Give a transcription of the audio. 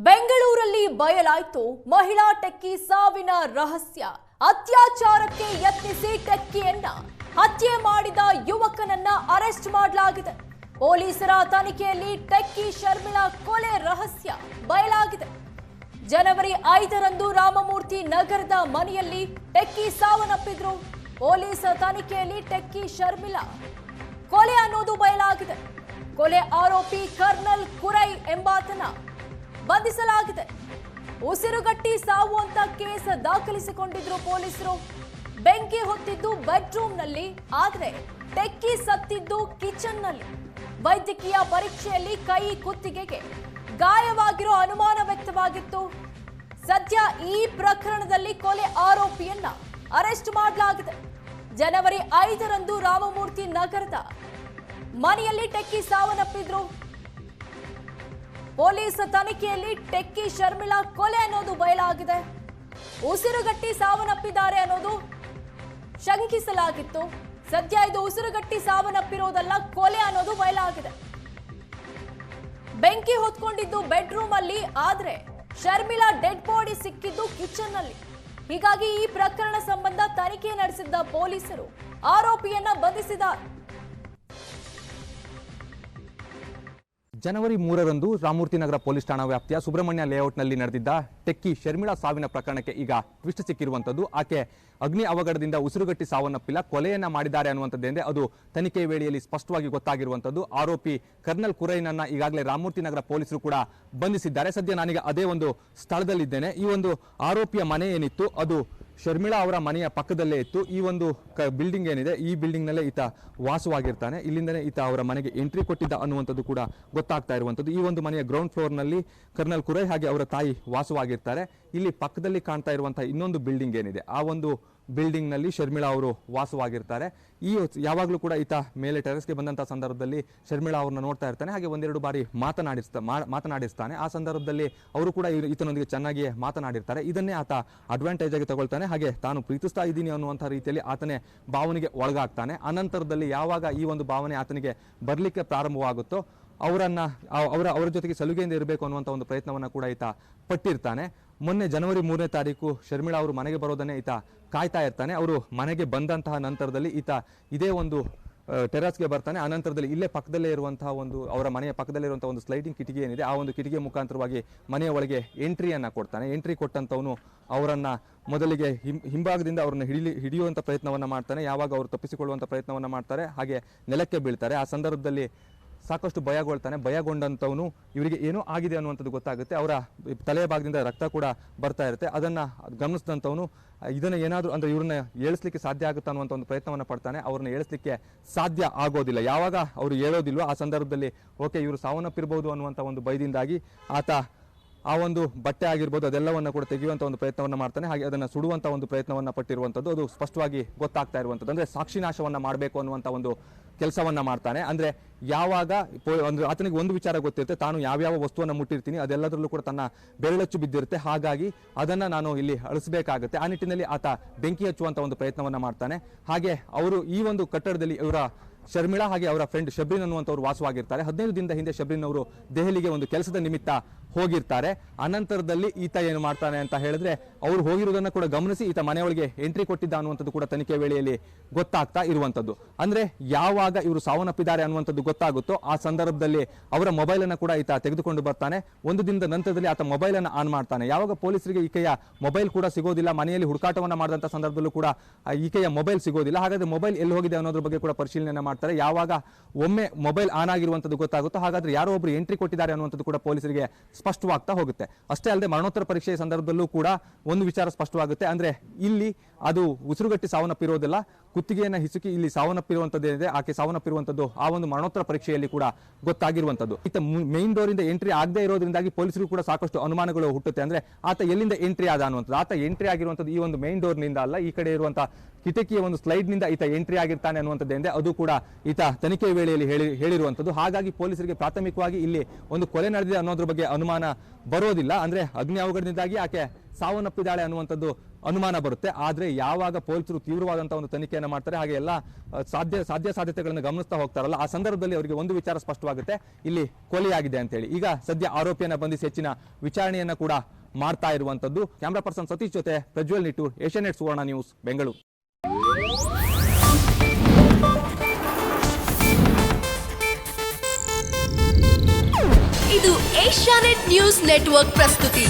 ಬೆಂಗಳೂರಲ್ಲಿ ಬಯಲಾಯಿತು ಮಹಿಳಾ ಟೆಕ್ಕಿ ಸಾವಿನ ರಹಸ್ಯ. ಅತ್ಯಾಚಾರಕ್ಕೆ ಯತ್ನಿಸಿ ಟೆಕ್ಕಿಯನ್ನ ಹತ್ಯೆ ಮಾಡಿದ ಯುವಕನನ್ನ ಅರೆಸ್ಟ್ ಮಾಡಲಾಗಿದೆ. ಪೊಲೀಸರ ತನಿಖೆಯಲ್ಲಿ ಟೆಕ್ಕಿ ಶರ್ಮಿಳಾ ಕೊಲೆ ರಹಸ್ಯ ಬಯಲಾಗಿದೆ. ಜನವರಿ 5ರಂದು ರಾಮಮೂರ್ತಿ ನಗರದ ಮನೆಯಲ್ಲಿ ಟೆಕ್ಕಿ ಸಾವನ್ನಪ್ಪಿದ್ರು. ಪೊಲೀಸ್ ತನಿಖೆಯಲ್ಲಿ ಟೆಕ್ಕಿ ಶರ್ಮಿಳಾ ಕೊಲೆ ಅನ್ನೋದು ಬಯಲಾಗಿದೆ. ಕೊಲೆ ಆರೋಪಿ ಕರ್ನಲ್ ಕುರೈ ಎಂಬಾತನ ಬಂಧಿಸಲಾಗಿದೆ. ಉಸಿರುಗಟ್ಟಿ ಸಾವು ಅಂತ ಕೇಸ್ ದಾಖಲಿಸಿಕೊಂಡಿದ್ರು ಪೊಲೀಸರು. ಬೆಂಕಿ ಹೊತ್ತಿದ್ದು ಬೆಡ್ರೂಮ್ನಲ್ಲಿ, ಆದ್ರೆ ಟೆಕ್ಕಿ ಸತ್ತಿದ್ದು ಕಿಚನ್ನಲ್ಲಿ. ವೈದ್ಯಕೀಯ ಪರೀಕ್ಷೆಯಲ್ಲಿ ಕೈ ಕುತ್ತಿಗೆಗೆ ಗಾಯವಾಗಿರೋ ಅನುಮಾನ ವ್ಯಕ್ತವಾಗಿತ್ತು. ಸದ್ಯ ಈ ಪ್ರಕರಣದಲ್ಲಿ ಕೊಲೆ ಆರೋಪಿಯನ್ನ ಅರೆಸ್ಟ್ ಮಾಡಲಾಗಿದೆ. ಜನವರಿ 5ರಂದು ರಾಮಮೂರ್ತಿ ನಗರದ ಮನೆಯಲ್ಲಿ ಟೆಕ್ಕಿ ಸಾವನ್ನಪ್ಪಿದ್ರು. ಪೊಲೀಸ್ ತನಿಖೆಯಲ್ಲಿ ಟೆಕ್ಕಿ ಶರ್ಮಿಳಾ ಕೊಲೆ ಅನ್ನೋದು ಬಯಲಾಗಿದೆ. ಉಸಿರುಗಟ್ಟಿ ಸಾವನ್ನಪ್ಪಿದ್ದಾರೆ ಅನ್ನೋದು ಶಂಕಿಸಲಾಗಿತ್ತು. ಸದ್ಯ ಇದು ಉಸಿರುಗಟ್ಟಿ ಸಾವನ್ನಪ್ಪಿರೋದಲ್ಲ, ಕೊಲೆ ಅನ್ನೋದು ಬಯಲಾಗಿದೆ. ಬೆಂಕಿ ಹೊತ್ಕೊಂಡಿದ್ದು ಬೆಡ್ರೂಮ್ ಅಲ್ಲಿ, ಆದ್ರೆ ಶರ್ಮಿಳಾ ಡೆಡ್ ಬಾಡಿ ಸಿಕ್ಕಿದ್ದು ಕಿಚನ್ ನಲ್ಲಿ. ಹೀಗಾಗಿ ಈ ಪ್ರಕರಣ ಸಂಬಂಧ ತನಿಖೆ ನಡೆಸಿದ್ದ ಪೊಲೀಸರು ಆರೋಪಿಯನ್ನ ಬಂಧಿಸಿದ್ದಾರೆ. ಜನವರಿ 3ರಂದು ರಾಮಮೂರ್ತಿ ನಗರ ಪೊಲೀಸ್ ಠಾಣಾ ವ್ಯಾಪ್ತಿಯ ಸುಬ್ರಹ್ಮಣ್ಯ ಲೇಔಟ್ನಲ್ಲಿ ನಡೆದಿದ್ದ ಟೆಕ್ಕಿ ಶರ್ಮಿಳಾ ಸಾವಿನ ಪ್ರಕರಣಕ್ಕೆ ಈಗ ಟ್ವಿಸ್ಟ್ ಸಿಕ್ಕಿರುವಂಥದ್ದು. ಆಕೆ ಅಗ್ನಿ ಅವಘಡದಿಂದ ಉಸಿರುಗಟ್ಟಿ ಸಾವನ್ನಪ್ಪಿಲ್ಲ, ಕೊಲೆಯನ್ನ ಮಾಡಿದ್ದಾರೆ ಅನ್ನುವಂಥದ್ದೇನೆ ಅದು ತನಿಖೆ ವೇಳೆಯಲ್ಲಿ ಸ್ಪಷ್ಟವಾಗಿ ಗೊತ್ತಾಗಿರುವಂಥದ್ದು. ಆರೋಪಿ ಕರ್ನಲ್ ಕುರೈನನ್ನ ಈಗಾಗಲೇ ರಾಮಮೂರ್ತಿ ನಗರ ಪೊಲೀಸರು ಕೂಡ ಬಂಧಿಸಿದ್ದಾರೆ. ಸದ್ಯ ನಾನೀಗ ಅದೇ ಒಂದು ಸ್ಥಳದಲ್ಲಿದ್ದೇನೆ. ಈ ಒಂದು ಆರೋಪಿಯ ಮನೆ ಏನಿತ್ತು ಅದು ಶರ್ಮಿಳಾ ಅವರ ಮನೆಯ ಪಕ್ಕದಲ್ಲೇ ಇತ್ತು. ಈ ಒಂದು ಬಿಲ್ಡಿಂಗ್ ಏನಿದೆ, ಈ ಬಿಲ್ಡಿಂಗ್ ನಲ್ಲೇ ಈತ ವಾಸವಾಗಿರ್ತಾನೆ. ಇಲ್ಲಿಂದನೇ ಈತ ಅವರ ಮನೆಗೆ ಎಂಟ್ರಿ ಕೊಟ್ಟಿದ್ದ ಅನ್ನುವಂಥದ್ದು ಕೂಡ ಗೊತ್ತಾಗ್ತಾ ಇರುವಂಥದ್ದು. ಈ ಒಂದು ಮನೆಯ ಗ್ರೌಂಡ್ ಫ್ಲೋರ್ ನಲ್ಲಿ ಕರ್ನಲ್ ಕುರೈ ಹಾಗೆ ಅವರ ತಾಯಿ ವಾಸವಾಗಿರ್ತಾರೆ. ಇಲ್ಲಿ ಪಕ್ಕದಲ್ಲಿ ಕಾಣ್ತಾ ಇರುವಂತಹ ಇನ್ನೊಂದು ಬಿಲ್ಡಿಂಗ್ ಏನಿದೆ, ಆ ಒಂದು ಬಿಲ್ಡಿಂಗ್ ನಲ್ಲಿ ಶರ್ಮಿಳಾ ಅವರು ವಾಸವಾಗಿರ್ತಾರೆ. ಯಾವಾಗಲೂ ಕೂಡ ಈತ ಮೇಲೆ ಟೆರೆಸ್ಗೆ ಬಂದಂತಹ ಸಂದರ್ಭದಲ್ಲಿ ಶರ್ಮಿಳಾ ಅವ್ರನ್ನ ನೋಡ್ತಾ ಇರ್ತಾನೆ, ಹಾಗೆ ಒಂದೆರಡು ಬಾರಿ ಮಾತನಾಡಿಸ್ತಾನೆ. ಆ ಸಂದರ್ಭದಲ್ಲಿ ಅವರು ಕೂಡ ಈತನೊಂದಿಗೆ ಚೆನ್ನಾಗಿಯೇ ಮಾತನಾಡಿರ್ತಾರೆ. ಇದನ್ನೇ ಆತ ಅಡ್ವಾಂಟೇಜ್ ಆಗಿ ತಗೊಳ್ತಾನೆ, ಹಾಗೆ ತಾನು ಪ್ರೀತಿಸ್ತಾ ಇದ್ದೀನಿ ಅನ್ನುವಂಥ ರೀತಿಯಲ್ಲಿ ಆತನೇ ಭಾವನೆಗೆ ಒಳಗಾಗ್ತಾನೆ. ಅನಂತರದಲ್ಲಿ ಯಾವಾಗ ಈ ಒಂದು ಭಾವನೆ ಆತನಿಗೆ ಬರಲಿಕ್ಕೆ ಪ್ರಾರಂಭವಾಗುತ್ತೋ ಅವರ ಜೊತೆಗೆ ಸಲುಗೆಯಿಂದ ಇರಬೇಕು ಅನ್ನುವಂಥ ಒಂದು ಪ್ರಯತ್ನವನ್ನ ಕೂಡ ಈತ ಪಟ್ಟಿರ್ತಾನೆ. ಮೊನ್ನೆ ಜನವರಿ 3ನೇ ತಾರೀಕು ಶರ್ಮಿಳಾ ಅವರು ಮನೆಗೆ ಬರೋದನ್ನೇ ಈತ ಕಾಯ್ತಾ ಇರ್ತಾನೆ. ಅವರು ಮನೆಗೆ ಬಂದಂತಹ ನಂತರದಲ್ಲಿ ಈತ ಇದೇ ಒಂದು ಟೆರಸ್ಗೆ ಬರ್ತಾನೆ. ಅನಂತರದಲ್ಲಿ ಇಲ್ಲೇ ಪಕ್ಕದಲ್ಲೇ ಇರುವಂತಹ ಒಂದು ಅವರ ಮನೆಯ ಪಕ್ಕದಲ್ಲೇ ಇರುವಂತಹ ಒಂದು ಸ್ಲೈಡಿಂಗ್ ಕಿಟಿಕಿ ಏನಿದೆ, ಆ ಒಂದು ಕಿಟಿಕಿಯ ಮುಖಾಂತರವಾಗಿ ಮನೆಯ ಒಳಗೆ ಎಂಟ್ರಿಯನ್ನ ಕೊಡ್ತಾನೆ. ಎಂಟ್ರಿ ಕೊಟ್ಟಂತವನು ಅವರನ್ನ ಮೊದಲಿಗೆ ಹಿಂಭಾಗದಿಂದ ಅವ್ರನ್ನ ಹಿಡಿಯುವಂತ ಪ್ರಯತ್ನವನ್ನ ಮಾಡ್ತಾನೆ. ಯಾವಾಗ ಅವರು ತಪ್ಪಿಸಿಕೊಳ್ಳುವಂತ ಪ್ರಯತ್ನವನ್ನ ಮಾಡ್ತಾರೆ, ಹಾಗೆ ನೆಲಕ್ಕೆ ಬೀಳ್ತಾರೆ. ಆ ಸಂದರ್ಭದಲ್ಲಿ ಸಾಕಷ್ಟು ಭಯಗೊಂಡಂತವನು ಇವರಿಗೆ ಏನೋ ಆಗಿದೆ ಅನ್ನುವಂಥದ್ದು ಗೊತ್ತಾಗುತ್ತೆ. ಅವರ ತಲೆಯ ಭಾಗದಿಂದ ರಕ್ತ ಕೂಡ ಬರ್ತಾ ಇರುತ್ತೆ. ಅದನ್ನ ಗಮನಿಸಿದಂಥವನು ಇದನ್ನ ಏನಾದರೂ ಅಂದ್ರೆ ಇವ್ರನ್ನ ಏಳಿಸ್ಲಿಕ್ಕೆ ಸಾಧ್ಯ ಆಗುತ್ತಾ ಅನ್ನುವಂಥ ಒಂದು ಪ್ರಯತ್ನವನ್ನ ಪಡ್ತಾನೆ. ಅವ್ರನ್ನ ಏಳಿಸ್ಲಿಕ್ಕೆ ಸಾಧ್ಯ ಆಗೋದಿಲ್ಲ. ಯಾವಾಗ ಅವರು ಹೇಳೋದಿಲ್ವೋ ಆ ಸಂದರ್ಭದಲ್ಲಿ ಓಕೆ ಇವರು ಸಾವನ್ನಪ್ಪಿರ್ಬೋದು ಅನ್ನುವಂಥ ಒಂದು ಭಯದಿಂದಾಗಿ ಆತ ಆ ಒಂದು ಬಟ್ಟೆ ಆಗಿರ್ಬೋದು ಅದೆಲ್ಲವನ್ನ ಕೂಡ ತೆಗೆಯುವಂತ ಒಂದು ಪ್ರಯತ್ನವನ್ನ ಮಾಡ್ತಾನೆ. ಹಾಗೆ ಅದನ್ನ ಸುಡುವಂತ ಒಂದು ಪ್ರಯತ್ನವನ್ನ ಪಟ್ಟಿರುವಂತದ್ದು ಅದು ಸ್ಪಷ್ಟವಾಗಿ ಗೊತ್ತಾಗ್ತಾ ಇರುವಂತದ್ದು. ಅಂದ್ರೆ ಸಾಕ್ಷಿನಾಶವನ್ನ ಮಾಡಬೇಕು ಅನ್ನುವಂತ ಒಂದು ಕೆಲಸವನ್ನ ಮಾಡ್ತಾನೆ. ಅಂದ್ರೆ ಯಾವಾಗ ಅಂದ್ರೆ ಆತನಿಗೆ ಒಂದು ವಿಚಾರ ಗೊತ್ತಿರುತ್ತೆ, ತಾನು ಯಾವ್ಯಾವ ವಸ್ತುವನ್ನ ಮುಟ್ಟಿರ್ತೀನಿ ಅದೆಲ್ಲದರಲ್ಲೂ ಕೂಡ ತನ್ನ ಬೆರಳಚ್ಚು ಬಿದ್ದಿರುತ್ತೆ, ಹಾಗಾಗಿ ಅದನ್ನ ನಾನು ಇಲ್ಲಿ ಅಳಿಸಬೇಕಾಗುತ್ತೆ. ಆ ನಿಟ್ಟಿನಲ್ಲಿ ಆತ ಬೆಂಕಿ ಹಚ್ಚುವಂತ ಒಂದು ಪ್ರಯತ್ನವನ್ನ ಮಾಡ್ತಾನೆ. ಹಾಗೆ ಅವರು ಈ ಒಂದು ಕಟ್ಟಡದಲ್ಲಿ ಇವರ ಶರ್ಮಿಳಾ ಹಾಗೆ ಅವರ ಫ್ರೆಂಡ್ ಶಬ್ರಿನ್ ಅನ್ನುವಂಥವ್ರು ವಾಸವಾಗಿರ್ತಾರೆ. 15 ದಿನದ ಹಿಂದೆ ಶಬ್ರಿನ್ ಅವರು ದೆಹಲಿಗೆ ಒಂದು ಕೆಲಸದ ನಿಮಿತ್ತ ಹೋಗಿರ್ತಾರೆ. ಅನಂತರದಲ್ಲಿ ಈತ ಏನು ಮಾಡ್ತಾನೆ ಅಂತ ಹೇಳಿದ್ರೆ, ಅವರು ಹೋಗಿರುವುದನ್ನು ಕೂಡ ಗಮನಿಸಿ ಈತ ಮನೆಯೊಳಗೆ ಎಂಟ್ರಿ ಕೊಟ್ಟಿದ್ದ ಅನ್ನುವಂಥದ್ದು ಕೂಡ ತನಿಖೆ ವೇಳೆಯಲ್ಲಿ ಗೊತ್ತಾಗ್ತಾ ಇರುವಂಥದ್ದು. ಅಂದ್ರೆ ಯಾವಾಗ ಇವರು ಸಾವನ್ನಪ್ಪಿದ್ದಾರೆ ಅನ್ನುವಂಥದ್ದು ಗೊತ್ತಾಗುತ್ತೋ ಆ ಸಂದರ್ಭದಲ್ಲಿ ಅವರ ಮೊಬೈಲ್ ಅನ್ನು ಕೂಡ ಈತ ತೆಗೆದುಕೊಂಡು ಬರ್ತಾನೆ. ಒಂದು ದಿನದ ನಂತರದಲ್ಲಿ ಆತ ಮೊಬೈಲ್ ಅನ್ನು ಆನ್ ಮಾಡ್ತಾನೆ. ಯಾವಾಗ ಪೊಲೀಸರಿಗೆ ಈಕೆಯ ಮೊಬೈಲ್ ಕೂಡ ಸಿಗೋದಿಲ್ಲ, ಮನೆಯಲ್ಲಿ ಹುಡುಕಾಟವನ್ನ ಮಾಡಿದಂತ ಸಂದರ್ಭದಲ್ಲೂ ಕೂಡ ಈಕೆಯ ಮೊಬೈಲ್ ಸಿಗೋದಿಲ್ಲ. ಹಾಗಾದ್ರೆ ಮೊಬೈಲ್ ಎಲ್ಲಿ ಹೋಗಿದೆ ಅನ್ನೋದ್ರ ಬಗ್ಗೆ ಕೂಡ ಪರಿಶೀಲನೆ ಮಾಡ್ತಾರೆ. ಯಾವಾಗ ಒಮ್ಮೆ ಮೊಬೈಲ್ ಆನ್ ಆಗಿರುವಂತದ್ದು ಗೊತ್ತಾಗುತ್ತೋ ಹಾಗಾದ್ರೆ ಯಾರೋ ಒಬ್ರು ಎಂಟ್ರಿ ಕೊಟ್ಟಿದ್ದಾರೆ ಅನ್ನುವಂಥದ್ದು ಕೂಡ ಪೊಲೀಸರಿಗೆ ಸ್ಪಷ್ಟವಾಗ್ತಾ ಹೋಗುತ್ತೆ. ಅಷ್ಟೇ ಅಲ್ಲದೆ ಮರಣೋತ್ತರ ಪರೀಕ್ಷೆಯ ಸಂದರ್ಭದಲ್ಲೂ ಕೂಡ ಒಂದು ವಿಚಾರ ಸ್ಪಷ್ಟವಾಗುತ್ತೆ. ಅಂದ್ರೆ ಇಲ್ಲಿ ಅದು ಉಸಿರುಗಟ್ಟಿ ಸಾವನ್ನಪ್ಪಿರೋದಿಲ್ಲ, ಕುತ್ತಿಗೆಯನ್ನ ಹಿಸುಕಿ ಇಲ್ಲಿ ಸಾವನ್ನಪ್ಪಿರುವಂತದ್ದೇನಿದೆ, ಆಕೆ ಸಾವನ್ನಪ್ಪಿರುವಂತದ್ದು ಆ ಒಂದು ಮರಣೋತ್ತರ ಪರೀಕ್ಷೆಯಲ್ಲಿ ಕೂಡ ಗೊತ್ತಾಗಿರುವಂತದ್ದು. ಈತ ಮೈನ್ ಡೋರ್ ಇಂದ ಎಂಟ್ರಿ ಆಗದೆ ಇರೋದ್ರಿಂದಾಗಿ ಪೊಲೀಸರು ಕೂಡ ಸಾಕಷ್ಟು ಅನುಮಾನಗಳು ಹುಟ್ಟುತ್ತೆ. ಅಂದ್ರೆ ಆತ ಎಲ್ಲಿಂದ ಎಂಟ್ರಿ ಆದ ಅನ್ನುವಂಥದ್ದು. ಆತ ಎಂಟ್ರಿ ಆಗಿರುವಂತದ್ದು ಈ ಒಂದು ಮೈನ್ ಡೋರ್ ನಿಂದ ಅಲ್ಲ, ಈ ಕಡೆ ಇರುವಂತಹ ಕಿಟಕಿಯ ಒಂದು ಸ್ಲೈಡ್ ನಿಂದ ಈತ ಎಂಟ್ರಿ ಆಗಿರ್ತಾನೆ ಅನ್ನುವಂಥದ್ದೇನಿದೆ ಅದು ಕೂಡ ಈತ ತನಿಖೆ ವೇಳೆಯಲ್ಲಿ ಹೇಳಿರುವಂಥದ್ದು. ಹಾಗಾಗಿ ಪೊಲೀಸರಿಗೆ ಪ್ರಾಥಮಿಕವಾಗಿ ಇಲ್ಲಿ ಒಂದು ಕೊಲೆ ನಡೆದಿದೆ ಅನ್ನೋದ್ರ ಬಗ್ಗೆ ಅನುಮಾನ ಬರೋದಿಲ್ಲ. ಅಂದ್ರೆ ಅಗ್ನಿ ಅವಘಡದಿಂದಾಗಿ ಆಕೆ ಸಾವನ್ನಪ್ಪಿದ್ದಾಳೆ ಅನ್ನುವಂಥದ್ದು ಅನುಮಾನ ಬರುತ್ತೆ. ಆದರೆ ಯಾವಾಗ ಪೊಲೀಸರು ತೀವ್ರವಾದಂತಹ ಒಂದು ತನಿಖೆಯನ್ನು ಮಾಡ್ತಾರೆ, ಹಾಗೆ ಎಲ್ಲ ಸಾಧ್ಯತೆಗಳನ್ನು ಗಮನಿಸ್ತಾ ಹೋಗ್ತಾರಲ್ಲ, ಆ ಸಂದರ್ಭದಲ್ಲಿ ಅವರಿಗೆ ಒಂದು ವಿಚಾರ ಸ್ಪಷ್ಟವಾಗುತ್ತೆ, ಇಲ್ಲಿ ಕೊಲೆಯಾಗಿದೆ ಅಂತ ಹೇಳಿ. ಈಗ ಸದ್ಯ ಆರೋಪಿಯನ್ನ ಬಂಧಿಸಿ ಹೆಚ್ಚಿನ ವಿಚಾರಣೆಯನ್ನ ಕೂಡ ಮಾಡ್ತಾ ಇರುವಂತದ್ದು. ಕ್ಯಾಮರಾ ಪರ್ಸನ್ ಸತೀಶ್ ಜೊತೆ ಪ್ರಜ್ವಲ್ ನಿಟ್ಟೂರ್, ಏಷ್ಯಾನೆಟ್ ಸುವರ್ಣ ನ್ಯೂಸ್, ಬೆಂಗಳೂರು. ಇದು ಏಷ್ಯಾನೆಟ್ ನ್ಯೂಸ್ ನೆಟ್ವರ್ಕ್ ಪ್ರಸ್ತುತಿ.